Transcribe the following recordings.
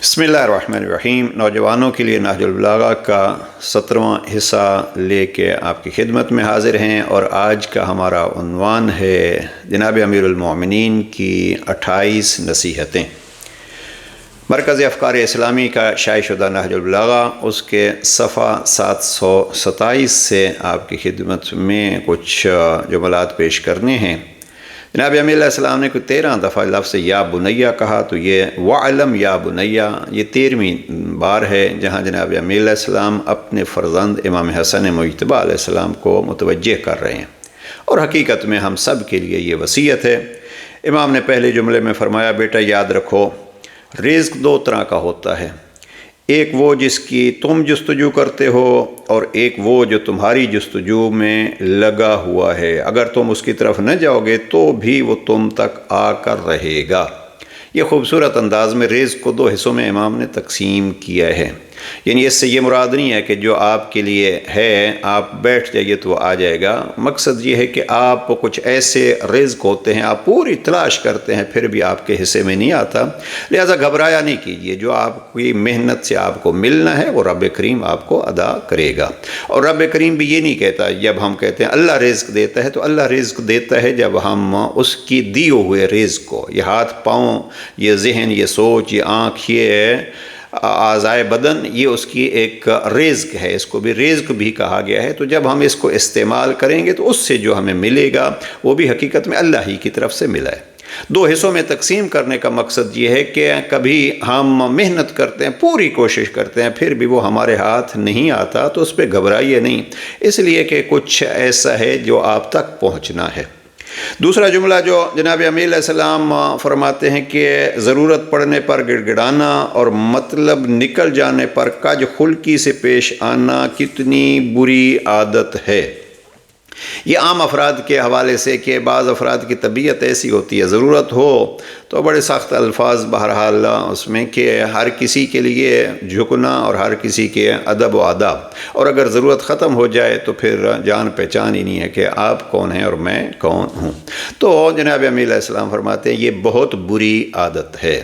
بسم اللہ الرحمن الرحیم۔ نوجوانوں کے لیے نہج البلاغہ کا 17واں حصہ لے کے آپ کی خدمت میں حاضر ہیں، اور آج کا ہمارا عنوان ہے جناب امیر المومنین کی 28 نصیحتیں۔ مرکز افکار اسلامی کا شائع شدہ نہج البلاغہ، اس کے صفحہ 727 سے آپ کی خدمت میں کچھ جملات پیش کرنے ہیں۔ جناب امیر علیہ السلام نے کوئی 13 دفعہ لفظ یا بنیہ کہا، تو یہ وعلم یا بنیہ یہ 13ویں بار ہے جہاں جناب امیر علیہ السلام اپنے فرزند امام حسن مجتبیٰ علیہ السلام کو متوجہ کر رہے ہیں، اور حقیقت میں ہم سب کے لیے یہ وصیت ہے۔ امام نے پہلے جملے میں فرمایا، بیٹا یاد رکھو رزق 2 طرح کا ہوتا ہے، ایک وہ جس کی تم جستجو کرتے ہو، اور ایک وہ جو تمہاری جستجو میں لگا ہوا ہے۔ اگر تم اس کی طرف نہ جاؤ گے تو بھی وہ تم تک آ کر رہے گا۔ یہ خوبصورت انداز میں رزق کو 2 حصوں میں امام نے تقسیم کیا ہے، یعنی اس سے یہ مراد نہیں ہے کہ جو آپ کے لیے ہے آپ بیٹھ جائیے تو وہ آ جائے گا۔ مقصد یہ ہے کہ آپ کچھ ایسے رزق ہوتے ہیں آپ پوری تلاش کرتے ہیں پھر بھی آپ کے حصے میں نہیں آتا، لہذا گھبرایا نہیں کیجیے۔ جو آپ کی محنت سے آپ کو ملنا ہے وہ رب کریم آپ کو ادا کرے گا، اور رب کریم بھی یہ نہیں کہتا، جب ہم کہتے ہیں اللہ رزق دیتا ہے تو اللہ رزق دیتا ہے جب ہم اس کی دیے ہوئے رزق کو، یہ ہاتھ پاؤں، یہ ذہن، یہ سوچ، یہ آنکھ، یہ اعضائے بدن، یہ اس کی ایک رزق ہے، اس کو بھی رزق بھی کہا گیا ہے۔ تو جب ہم اس کو استعمال کریں گے تو اس سے جو ہمیں ملے گا وہ بھی حقیقت میں اللہ ہی کی طرف سے ملا ہے۔ 2 حصوں میں تقسیم کرنے کا مقصد یہ ہے کہ کبھی ہم محنت کرتے ہیں، پوری کوشش کرتے ہیں، پھر بھی وہ ہمارے ہاتھ نہیں آتا تو اس پہ گھبرائیے نہیں، اس لیے کہ کچھ ایسا ہے جو آپ تک پہنچنا ہے۔ دوسرا جملہ جو جناب امیر علیہ السلام فرماتے ہیں کہ ضرورت پڑنے پر گڑ گڑانا اور مطلب نکل جانے پر کج خلقی سے پیش آنا کتنی بری عادت ہے۔ یہ عام افراد کے حوالے سے کہ بعض افراد کی طبیعت ایسی ہوتی ہے، ضرورت ہو تو بڑے سخت الفاظ بہرحال اس میں کہ ہر کسی کے لیے جھکنا اور ہر کسی کے ادب و آداب، اور اگر ضرورت ختم ہو جائے تو پھر جان پہچان ہی نہیں ہے کہ آپ کون ہیں اور میں کون ہوں۔ تو جناب امیر علیہ السلام فرماتے ہیں یہ بہت بری عادت ہے۔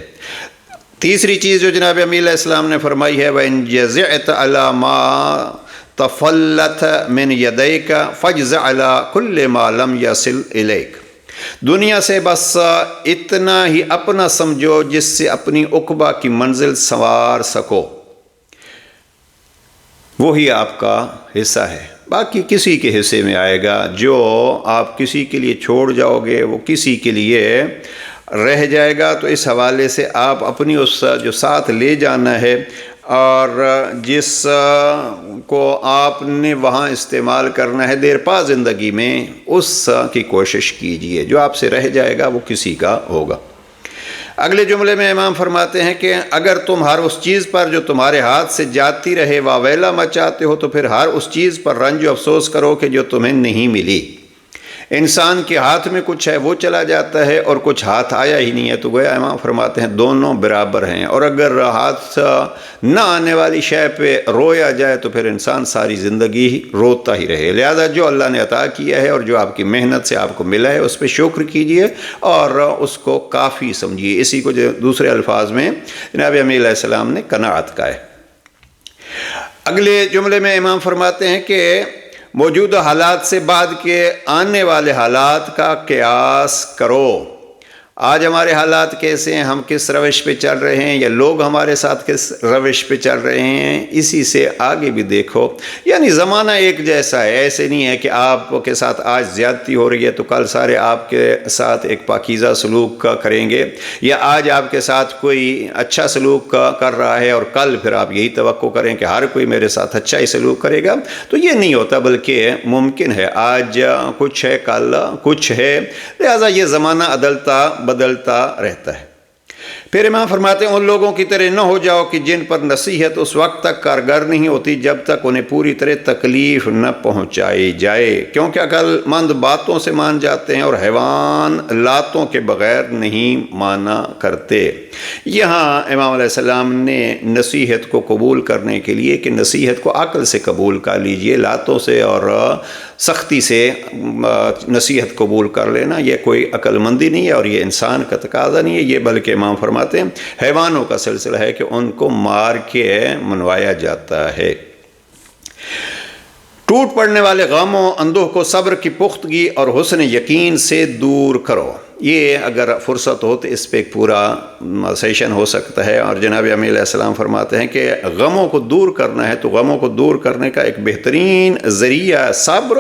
تیسری چیز جو جناب امیر علیہ السلام نے فرمائی ہے، وَإِنْ جَزِعْتَ عَلَى مَا تفلت من یدیک فجز علی کل ما لم یصل الیک۔ دنیا سے بس اتنا ہی اپنا سمجھو جس سے اپنی عقبہ کی منزل سنوار سکو، وہی آپ کا حصہ ہے، باقی کسی کے حصے میں آئے گا۔ جو آپ کسی کے لیے چھوڑ جاؤ گے وہ کسی کے لیے رہ جائے گا۔ تو اس حوالے سے آپ اپنی اس جو ساتھ لے جانا ہے اور جس کو آپ نے وہاں استعمال کرنا ہے دیر پا زندگی میں، اس کی کوشش کیجئے، جو آپ سے رہ جائے گا وہ کسی کا ہوگا۔ اگلے جملے میں امام فرماتے ہیں کہ اگر تم ہر اس چیز پر جو تمہارے ہاتھ سے جاتی رہے واویلا مچاتے ہو تو پھر ہر اس چیز پر رنج و افسوس کرو کہ جو تمہیں نہیں ملی۔ انسان کے ہاتھ میں کچھ ہے وہ چلا جاتا ہے اور کچھ ہاتھ آیا ہی نہیں ہے، تو گویا امام فرماتے ہیں دونوں برابر ہیں، اور اگر ہاتھ نہ آنے والی شے پہ رویا جائے تو پھر انسان ساری زندگی روتا ہی رہے۔ لہذا جو اللہ نے عطا کیا ہے اور جو آپ کی محنت سے آپ کو ملا ہے اس پہ شکر کیجئے اور اس کو کافی سمجھیے۔ اسی کو جو دوسرے الفاظ میں جناب امیر علیہ السلام نے قناعت کہا ہے۔ اگلے جملے میں امام فرماتے ہیں کہ موجودہ حالات سے بعد کے آنے والے حالات کا قیاس کرو۔ آج ہمارے حالات کیسے ہیں، ہم کس روش پہ چل رہے ہیں، یا لوگ ہمارے ساتھ کس روش پہ چل رہے ہیں، اسی سے آگے بھی دیکھو۔ یعنی زمانہ ایک جیسا ہے، ایسے نہیں ہے کہ آپ کے ساتھ آج زیادتی ہو رہی ہے تو کل سارے آپ کے ساتھ ایک پاکیزہ سلوک کریں گے، یا آج آپ کے ساتھ کوئی اچھا سلوک کر رہا ہے اور کل پھر آپ یہی توقع کریں کہ ہر کوئی میرے ساتھ اچھا ہی سلوک کرے گا۔ تو یہ نہیں ہوتا، بلکہ ممکن ہے آج کچھ ہے کل کچھ ہے، لہذا یہ زمانہ بدلتا رہتا ہے۔ پھر امام فرماتے ہیں ان لوگوں کی طرح نہ ہو جاؤ کہ جن پر نصیحت اس وقت تک کارگر نہیں ہوتی جب تک انہیں پوری طرح تکلیف نہ پہنچائی جائے، کیونکہ عقل مند باتوں سے مان جاتے ہیں اور حیوان لاتوں کے بغیر نہیں مانا کرتے۔ یہاں امام علیہ السلام نے نصیحت کو قبول کرنے کے لیے کہ نصیحت کو عقل سے قبول کر لیجئے، لاتوں سے اور سختی سے نصیحت قبول کر لینا یہ کوئی عقل مندی نہیں ہے اور یہ انسان کا تقاضا نہیں ہے، یہ بلکہ امام فرماتے ہیں حیوانوں کا سلسلہ ہے کہ ان کو مار کے منوایا جاتا ہے۔ ٹوٹ پڑنے والے غموں اندوہ کو صبر کی پختگی اور حسن یقین سے دور کرو۔ یہ اگر فرصت ہو تو اس پہ ایک پورا سیشن ہو سکتا ہے، اور جناب امیر علیہ السلام فرماتے ہیں کہ غموں کو دور کرنا ہے تو غموں کو دور کرنے کا ایک بہترین ذریعہ صبر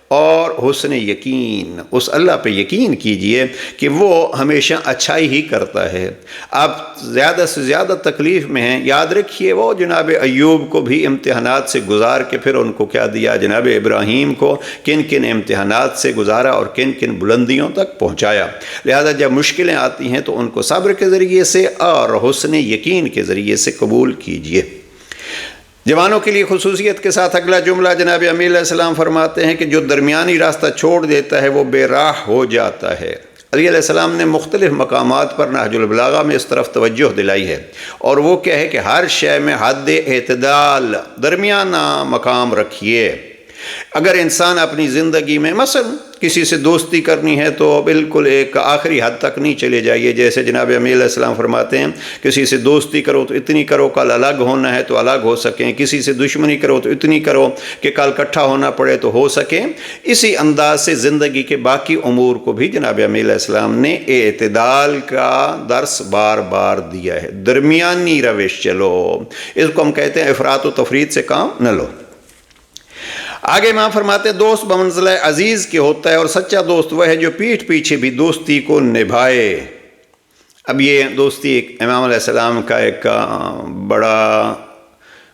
اور حسن یقین، اس اللہ پہ یقین کیجئے کہ وہ ہمیشہ اچھائی ہی کرتا ہے۔ آپ زیادہ سے زیادہ تکلیف میں ہیں، یاد رکھیے وہ جناب ایوب کو بھی امتحانات سے گزار کے پھر ان کو کیا دیا، جناب ابراہیم کو کن کن امتحانات سے گزارا اور کن کن بلندیوں تک پہنچایا۔ لہذا جب مشکلیں آتی ہیں تو ان کو صبر کے ذریعے سے اور حسن یقین کے ذریعے سے قبول کیجئے۔ جوانوں کے لیے خصوصیت کے ساتھ اگلا جملہ جناب امیر علیہ السلام فرماتے ہیں کہ جو درمیانی راستہ چھوڑ دیتا ہے وہ بے راہ ہو جاتا ہے۔ علی علیہ السلام نے مختلف مقامات پر نہج البلاغہ میں اس طرف توجہ دلائی ہے، اور وہ کیا ہے کہ ہر شے میں حد اعتدال، درمیانہ مقام رکھیے۔ اگر انسان اپنی زندگی میں مثلا کسی سے دوستی کرنی ہے تو بالکل ایک آخری حد تک نہیں چلے جائیے، جیسے جناب امیر علیہ السلام فرماتے ہیں کسی سے دوستی کرو تو اتنی کرو کل الگ ہونا ہے تو الگ ہو سکیں، کسی سے دشمنی کرو تو اتنی کرو کہ کل اکٹھا ہونا پڑے تو ہو سکیں۔ اسی انداز سے زندگی کے باقی امور کو بھی جناب امیر علیہ السلام نے اعتدال کا درس بار بار دیا ہے، درمیانی روش چلو، اس کو ہم کہتے ہیں افراط و تفریط سے کام نہ لو۔ آگے امام فرماتے ہیں دوست بمنزلہ عزیز کے ہوتا ہے، اور سچا دوست وہ ہے جو پیٹھ پیچھے بھی دوستی کو نبھائے۔ اب یہ دوستی ایک امام علیہ السلام کا ایک بڑا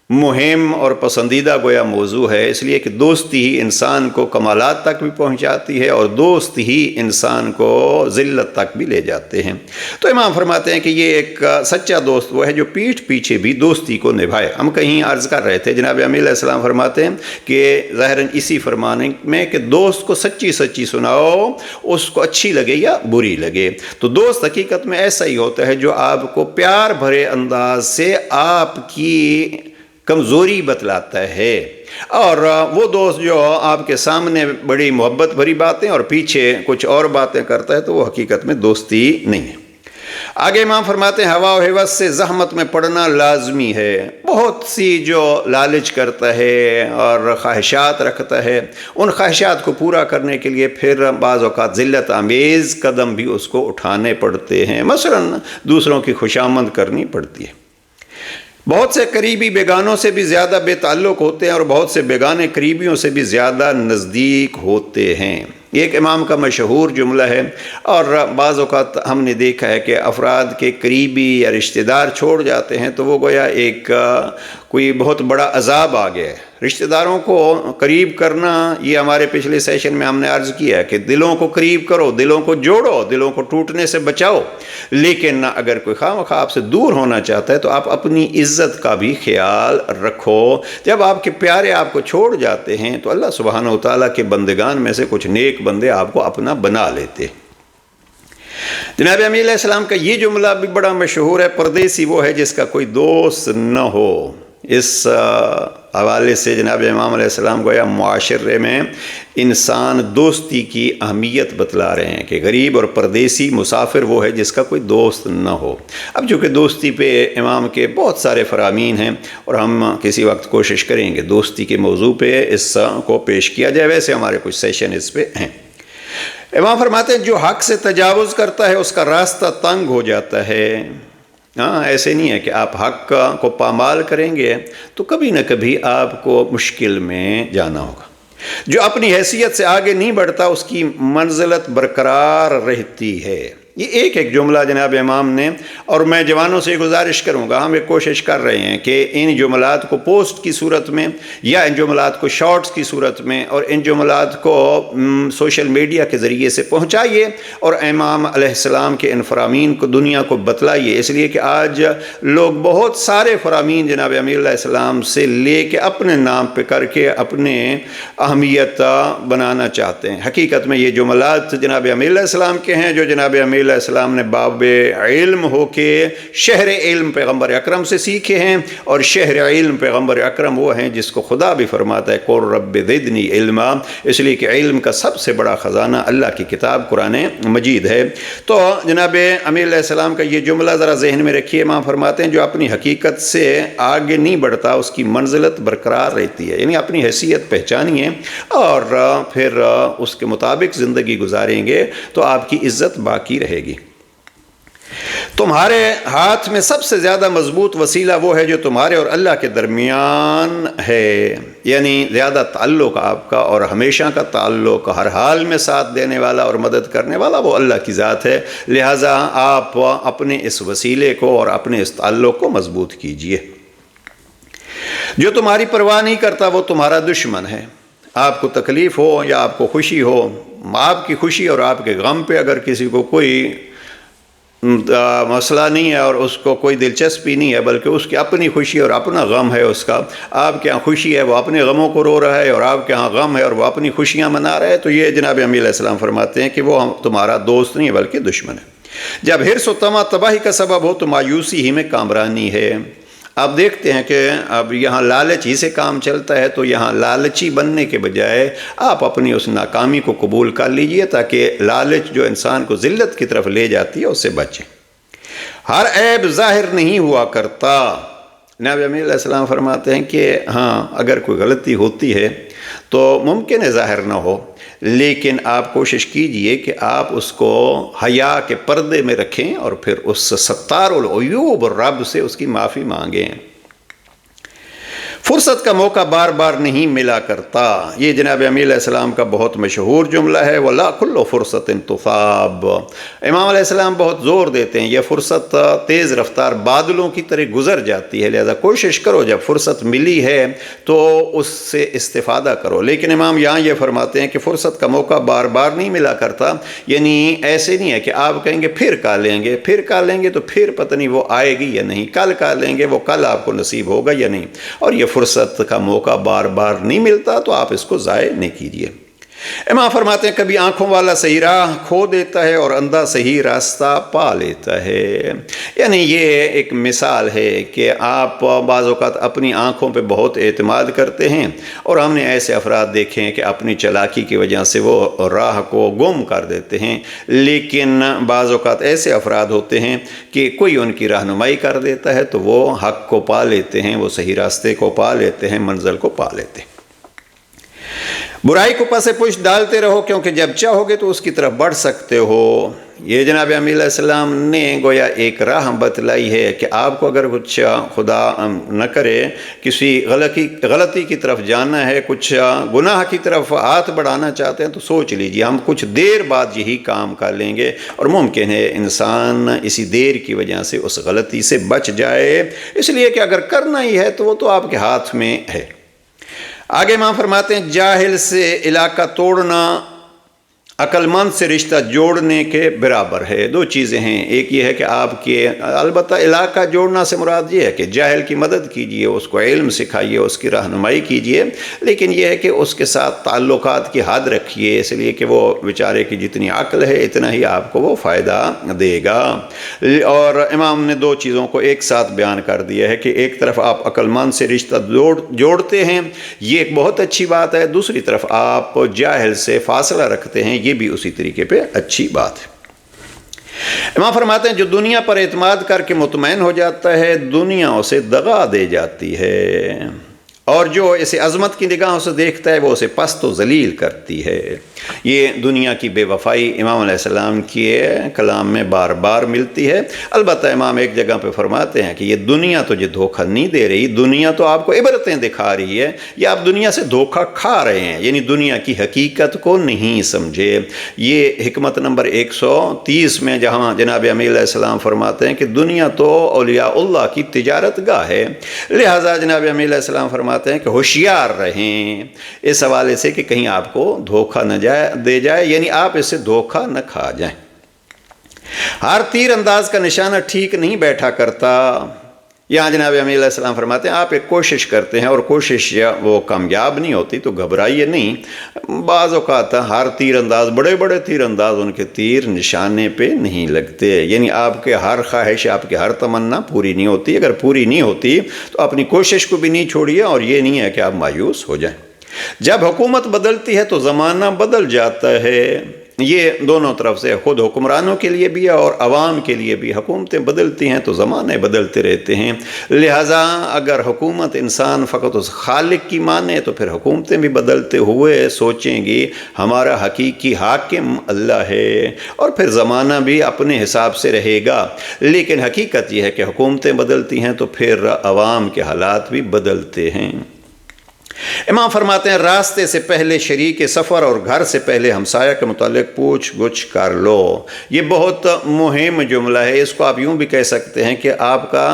مہم اور پسندیدہ گویا موضوع ہے، اس لیے کہ دوستی ہی انسان کو کمالات تک بھی پہنچاتی ہے اور دوست ہی انسان کو ذلت تک بھی لے جاتے ہیں۔ تو امام فرماتے ہیں کہ یہ ایک سچا دوست وہ ہے جو پیٹھ پیچھے بھی دوستی کو نبھائے۔ ہم کہیں عرض کر رہے تھے جناب امیر علیہ السلام فرماتے ہیں کہ ظاہراً اسی فرمانے میں کہ دوست کو سچی سچی سناؤ، اس کو اچھی لگے یا بری لگے۔ تو دوست حقیقت میں ایسا ہی ہوتا ہے جو آپ کو پیار بھرے انداز سے آپ کی کمزوری بتلاتا ہے، اور وہ دوست جو آپ کے سامنے بڑی محبت بھری باتیں اور پیچھے کچھ اور باتیں کرتا ہے تو وہ حقیقت میں دوستی نہیں ہے۔ آگے امام فرماتے ہیں ہوا و ہوس سے زحمت میں پڑنا لازمی ہے۔ بہت سی جو لالچ کرتا ہے اور خواہشات رکھتا ہے، ان خواہشات کو پورا کرنے کے لیے پھر بعض اوقات ذلت آمیز قدم بھی اس کو اٹھانے پڑتے ہیں، مثلا دوسروں کی خوشامد کرنی پڑتی ہے۔ بہت سے قریبی بیگانوں سے بھی زیادہ بے تعلق ہوتے ہیں اور بہت سے بیگانے قریبیوں سے بھی زیادہ نزدیک ہوتے ہیں۔ یہ ایک امام کا مشہور جملہ ہے، اور بعض اوقات ہم نے دیکھا ہے کہ افراد کے قریبی یا رشتہ دار چھوڑ جاتے ہیں تو وہ گویا ایک کوئی بہت عذاب عذاب آ گیا ہے۔ رشتہ داروں کو قریب کرنا، یہ ہمارے پچھلے سیشن میں ہم نے عرض کیا ہے کہ دلوں کو قریب کرو، دلوں کو جوڑو، دلوں کو ٹوٹنے سے بچاؤ، لیکن اگر کوئی خواہ آپ سے دور ہونا چاہتا ہے تو آپ اپنی عزت کا بھی خیال رکھو۔ جب آپ کے پیارے آپ کو چھوڑ جاتے ہیں تو اللہ سبحانہ وتعالیٰ کے بندگان میں سے کچھ نیک بندے آپ کو اپنا بنا لیتے۔ جناب امیر علیہ السلام کا یہ جملہ بھی بڑا مشہور ہے، پردیسی وہ ہے جس کا کوئی دوست نہ ہو۔ اس حوالے سے جناب امام علیہ السلام گویا معاشرے میں انسان دوستی کی اہمیت بتلا رہے ہیں کہ غریب اور پردیسی مسافر وہ ہے جس کا کوئی دوست نہ ہو۔ اب چونکہ دوستی پہ امام کے بہت سارے فرامین ہیں اور ہم کسی وقت کوشش کریں گے دوستی کے موضوع پہ اس کو پیش کیا جائے، ویسے ہمارے کچھ سیشن اس پہ ہیں۔ امام فرماتے ہیں جو حق سے تجاوز کرتا ہے اس کا راستہ تنگ ہو جاتا ہے۔ ہاں، ایسے نہیں ہے کہ آپ حق کو پامال کریں گے تو کبھی نہ کبھی آپ کو مشکل میں جانا ہوگا۔ جو اپنی حیثیت سے آگے نہیں بڑھتا اس کی منزلت برقرار رہتی ہے۔ یہ ایک جملہ جناب امام نے، اور میں جوانوں سے گزارش کروں گا، ہم ایک کوشش کر رہے ہیں کہ ان جملات کو پوسٹ کی صورت میں یا ان جملات کو شارٹس کی صورت میں اور ان جملات کو سوشل میڈیا کے ذریعے سے پہنچائیے اور امام علیہ السلام کے ان فرامین کو دنیا کو بتلائیے، اس لیے کہ آج لوگ بہت سارے فرامین جناب امیر علیہ السلام سے لے کے اپنے نام پہ کر کے اپنے اہمیت بنانا چاہتے ہیں۔ حقیقت میں یہ جملات جناب امیر علیہ السلام کے ہیں جو جناب امیر علیہ السلام نے باب علم ہو کے شہر علم پیغمبر اکرم سے سیکھے ہیں، اور شہر علم پیغمبر اکرم وہ ہیں جس کو خدا بھی فرماتا ہے قل رب زدنی علما، اس لیے کہ علم کا سب سے بڑا خزانہ اللہ کی کتاب قرآن مجید ہے۔ تو جناب امیر علیہ السلام کا یہ جملہ ذرا ذہن میں رکھیے، امام فرماتے ہیں جو اپنی حقیقت سے آگے نہیں بڑھتا اس کی منزلت برقرار رہتی ہے، یعنی اپنی حیثیت پہچانیے اور پھر اس کے مطابق زندگی گزاریں گے تو آپ کی عزت باقی رہے گی۔ تمہارے ہاتھ میں سب سے زیادہ مضبوط وسیلہ وہ ہے جو تمہارے اور اللہ کے درمیان ہے، یعنی زیادہ تعلق آپ کا اور ہمیشہ کا تعلق، ہر حال میں ساتھ دینے والا اور مدد کرنے والا وہ اللہ کی ذات ہے، لہٰذا آپ اپنے اس وسیلے کو اور اپنے اس تعلق کو مضبوط کیجئے۔ جو تمہاری پرواہ نہیں کرتا وہ تمہارا دشمن ہے، آپ کو تکلیف ہو یا آپ کو خوشی ہو، آپ کی خوشی اور آپ کے غم پہ اگر کسی کو کوئی مسئلہ نہیں ہے اور اس کو کوئی دلچسپی نہیں ہے، بلکہ اس کی اپنی خوشی اور اپنا غم ہے اس کا، آپ کے ہاں خوشی ہے وہ اپنے غموں کو رو رہا ہے اور آپ کے ہاں غم ہے اور وہ اپنی خوشیاں منا رہا ہے، تو یہ جناب امیر علیہ السلام فرماتے ہیں کہ وہ تمہارا دوست نہیں ہے بلکہ دشمن ہے۔ جب حرص و طمع تباہی کا سبب ہو تو مایوسی ہی میں کامرانی ہے۔ آپ دیکھتے ہیں کہ اب یہاں لالچ ہی سے کام چلتا ہے، تو یہاں لالچی بننے کے بجائے آپ اپنی اس ناکامی کو قبول کر لیجئے تاکہ لالچ جو انسان کو ذلت کی طرف لے جاتی ہے اس سے بچیں۔ ہر عیب ظاہر نہیں ہوا کرتا، نبی امیر علیہ السلام فرماتے ہیں کہ ہاں اگر کوئی غلطی ہوتی ہے تو ممکن ہے ظاہر نہ ہو، لیکن آپ کوشش کیجئے کہ آپ اس کو حیا کے پردے میں رکھیں اور پھر اس ستار العیوب رب سے اس کی معافی مانگیں۔ فرصت کا موقع بار بار نہیں ملا کرتا، یہ جناب امیر علیہ السلام کا بہت مشہور جملہ ہے، وَلَا كُلُّ فُرْصَةٍ تُصَابُ۔ امام علیہ السلام بہت زور دیتے ہیں یہ فرصت تیز رفتار بادلوں کی طرح گزر جاتی ہے، لہذا کوشش کرو جب فرصت ملی ہے تو اس سے استفادہ کرو۔ لیکن امام یہاں یہ فرماتے ہیں کہ فرصت کا موقع بار بار نہیں ملا کرتا، یعنی ایسے نہیں ہے کہ آپ کہیں گے پھر کا لیں گے، پھر کا لیں گے تو پھر پتہ نہیں وہ آئے گی یا نہیں، کل کا لیں گے وہ کل آپ کو نصیب ہوگا یا نہیں، اور یہ فرصت کا موقع بار بار نہیں ملتا تو آپ اس کو ضائع نہیں کیجیے۔ امام فرماتے ہیں کبھی آنکھوں والا صحیح راہ کھو دیتا ہے اور اندھا صحیح راستہ پا لیتا ہے، یعنی یہ ایک مثال ہے کہ آپ بعض اوقات اپنی آنکھوں پہ بہت اعتماد کرتے ہیں، اور ہم نے ایسے افراد دیکھے ہیں کہ اپنی چالاکی کی وجہ سے وہ راہ کو گم کر دیتے ہیں، لیکن بعض اوقات ایسے افراد ہوتے ہیں کہ کوئی ان کی رہنمائی کر دیتا ہے تو وہ حق کو پا لیتے ہیں، وہ صحیح راستے کو پا لیتے ہیں، منزل کو پا لیتے ہیں۔ برائی کو پس پشت ڈالتے رہو کیونکہ جب چاہو گے تو اس کی طرف بڑھ سکتے ہو۔ یہ جناب امیر علیہ السلام نے گویا ایک راہ بتلائی ہے کہ آپ کو اگر کچھ خدا نہ کرے کسی غلطی کی طرف جانا ہے، کچھ گناہ کی طرف ہاتھ بڑھانا چاہتے ہیں تو سوچ لیجئے ہم کچھ دیر بعد یہی کام کر لیں گے، اور ممکن ہے انسان اسی دیر کی وجہ سے اس غلطی سے بچ جائے، اس لیے کہ اگر کرنا ہی ہے تو وہ تو آپ کے ہاتھ میں ہے۔ آگے امام فرماتے ہیں جاہل سے علاقہ توڑنا عقل مند سے رشتہ جوڑنے کے برابر ہے۔ دو چیزیں ہیں، ایک یہ ہے کہ آپ کے البتہ علاقہ جوڑنا سے مراد یہ ہے کہ جاہل کی مدد کیجئے، اس کو علم سکھائیے، اس کی رہنمائی کیجئے، لیکن یہ ہے کہ اس کے ساتھ تعلقات کی حد رکھیے، اس لیے کہ وہ بیچارے کی جتنی عقل ہے اتنا ہی آپ کو وہ فائدہ دے گا۔ اور امام نے دو چیزوں کو ایک ساتھ بیان کر دیا ہے کہ ایک طرف آپ عقل مند سے رشتہ جوڑتے ہیں، یہ ایک بہت اچھی بات ہے، دوسری طرف آپ جاہل سے فاصلہ رکھتے ہیں، یہ بھی اسی طریقے پہ اچھی بات ہے۔ امام فرماتے ہیں جو دنیا پر اعتماد کر کے مطمئن ہو جاتا ہے دنیا اسے دغا دے جاتی ہے، اور جو اسے عظمت کی نگاہوں سے دیکھتا ہے وہ اسے پست و ذلیل کرتی ہے۔ یہ دنیا کی بے وفائی امام علیہ السلام کے کلام میں بار بار ملتی ہے۔ البتہ امام ایک جگہ پہ فرماتے ہیں کہ یہ دنیا تجھے دھوکہ نہیں دے رہی، دنیا تو آپ کو عبرتیں دکھا رہی ہے، یا آپ دنیا سے دھوکہ کھا رہے ہیں، یعنی دنیا کی حقیقت کو نہیں سمجھے۔ یہ حکمت نمبر 130 میں جہاں جناب امیر علیہ السلام فرماتے ہیں کہ دنیا تو اولیاء اللہ کی تجارت گاہ ہے، لہٰذا جناب امیر علیہ السلام فرماتے ہیں کہ ہوشیار رہیں اس حوالے سے کہ کہیں آپ کو دھوکہ نہ دے جائے، یعنی آپ اس سے دھوکہ نہ کھا جائیں۔ ہر تیر انداز کا نشانہ ٹھیک نہیں بیٹھا کرتا، یہاں جناب امیر علیہ السلام فرماتے ہیں آپ ایک کوشش کرتے ہیں اور کوشش وہ کامیاب نہیں ہوتی تو گھبرائیے نہیں۔ بعض اوقات ہر تیر انداز، بڑے بڑے تیر انداز، ان کے تیر نشانے پہ نہیں لگتے، یعنی آپ کے ہر خواہش، آپ کی ہر تمنا پوری نہیں ہوتی۔ اگر پوری نہیں ہوتی تو اپنی کوشش کو بھی نہیں چھوڑیے، اور یہ نہیں ہے کہ آپ مایوس ہو جائیں۔ جب حکومت بدلتی ہے تو زمانہ بدل جاتا ہے، یہ دونوں طرف سے، خود حکمرانوں کے لیے بھی اور عوام کے لیے بھی۔ حکومتیں بدلتی ہیں تو زمانے بدلتے رہتے ہیں، لہٰذا اگر حکومت انسان فقط اس خالق کی مانے تو پھر حکومتیں بھی بدلتے ہوئے سوچیں گی ہمارا حقیقی حاکم اللہ ہے، اور پھر زمانہ بھی اپنے حساب سے رہے گا۔ لیکن حقیقت یہ ہے کہ حکومتیں بدلتی ہیں تو پھر عوام کے حالات بھی بدلتے ہیں۔ امام فرماتے ہیں راستے سے پہلے شریک سفر اور گھر سے پہلے ہمسایہ کے متعلق پوچھ گچھ کر لو۔ یہ بہت مہم جملہ ہے، اس کو آپ یوں بھی کہہ سکتے ہیں کہ آپ کا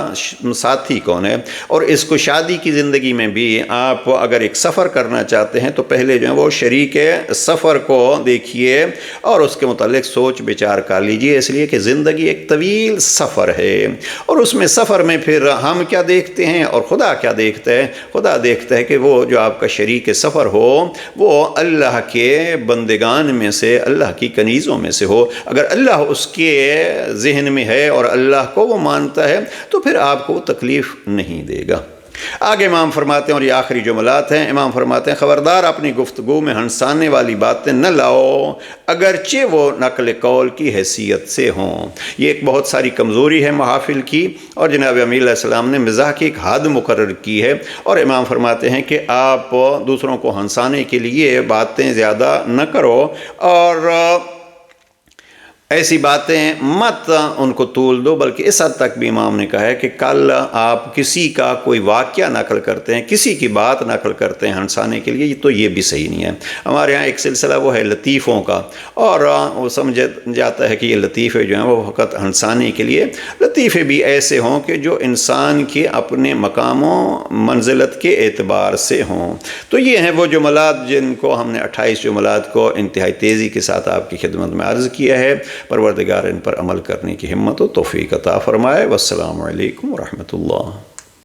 ساتھی کون ہے، اور اس کو شادی کی زندگی میں بھی آپ اگر ایک سفر کرنا چاہتے ہیں تو پہلے جو ہے وہ شریک سفر کو دیکھیے اور اس کے متعلق سوچ بچار کر لیجئے، اس لیے کہ زندگی ایک طویل سفر ہے، اور اس میں سفر میں پھر ہم کیا دیکھتے ہیں اور خدا کیا دیکھتا ہے؟ خدا دیکھتا ہے کہ وہ جو آپ کا شریک سفر ہو وہ اللہ کے بندگان میں سے، اللہ کی کنیزوں میں سے ہو۔ اگر اللہ اس کے ذہن میں ہے اور اللہ کو وہ مانتا ہے تو پھر آپ کو تکلیف نہیں دے گا۔ آگے امام فرماتے ہیں، اور یہ آخری جملات ہیں، امام فرماتے ہیں خبردار اپنی گفتگو میں ہنسانے والی باتیں نہ لاؤ اگرچہ وہ نقل قول کی حیثیت سے ہوں۔ یہ ایک بہت ساری کمزوری ہے محافل کی، اور جناب امیر علیہ السلام نے مزاح کی ایک حد مقرر کی ہے، اور امام فرماتے ہیں کہ آپ دوسروں کو ہنسانے کے لیے باتیں زیادہ نہ کرو، اور ایسی باتیں مت ان کو طول دو، بلکہ اس حد تک بھی امام نے کہا ہے کہ کل آپ کسی کا کوئی واقعہ نقل کرتے ہیں، کسی کی بات نقل کرتے ہیں ہنسانے کے لیے، تو یہ بھی صحیح نہیں ہے۔ ہمارے ہاں ایک سلسلہ وہ ہے لطیفوں کا، اور وہ سمجھا جاتا ہے کہ یہ لطیفے جو ہیں وہ فقط ہنسانے کے لیے۔ لطیفے بھی ایسے ہوں کہ جو انسان کے اپنے مقام و منزلت کے اعتبار سے ہوں۔ تو یہ ہیں وہ جملات جن کو ہم نے 28 جملات کو انتہائی تیزی کے ساتھ آپ کی خدمت میں عرض کیا ہے۔ پروردگار ان پر عمل کرنے کی ہمت و توفیق عطا فرمائے۔ والسلام علیکم ورحمۃ اللہ۔